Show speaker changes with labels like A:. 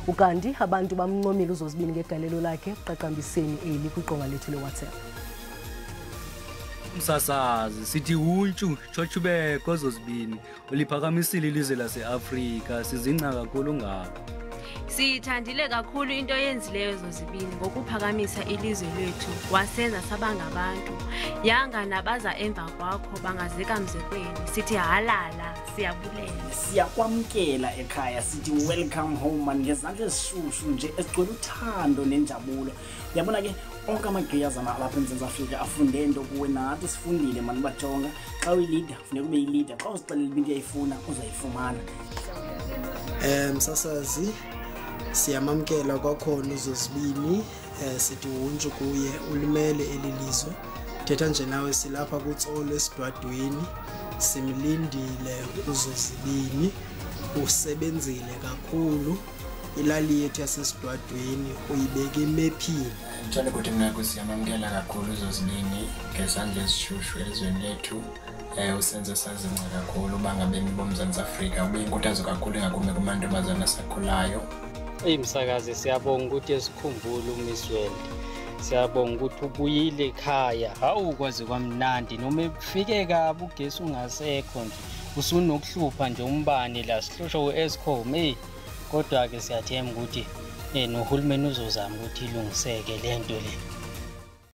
A: ukanti abantu bamncomile uZozibini ngegalelo lakhe uqaqambiseni eli kwiqonga lethu leWhatsApp.
B: Msasazi sithi untshu chochubeko Zozibini uliphakamisile ilizwe laseAfrika sizingca kakhulu ngabo.
C: Siyithandile kakhulu into yenzileyo Zozibini ngokuphakamisa ilizwe lethu wasenza sabangabantu yanga nabaza emva kwakho bangazeka mzekweni sithi halala siyabulela
D: siyakwamkela ekhaya sithi welcome home ngezandla ezishushu nje ezigcwele uthando nenjabulo. Uyabona ke onke amagqiyazana lapha eMzantsi Afrika afunde into kuwe nathi sifundile mani bajonga xa uyileader funeka ube yileader xa uzixelela into uyayifuna uzayifumana.
E: Msasazi siyamamkela kwakhona uZozibini sithi untshu kuye ulimele elilizwe thetha nje nawe silapha kuTsolo esidwadweni simlindile uZozibini usebenzile kakhulu ilali yethu yasesidwadweni uyibeke emephini.
F: Ngithanda ukuthi mina siyamamkela kakhulu uZozibini ngezandla ezishushu elizweni lethu usenze sazingca kakhulu bangabemi boMzantsi Afrika ube inkuthazo kakhulu ngakumbe kumantombazana asakhulayo.
G: Msakazi siyabonga ukuthi esikhumbule uMiss World. Siyabonga ukuthi ubuyile ekhaya. Hawu kwaze kwamnandi noma ufike kabi ugesi ungasekho nje. Usunokuhlupha nje umbane la sihloshwa uEscom kodwa ke siyathemba ukuthi nohulumeni uzozama ukuthi ilungiseke lento le.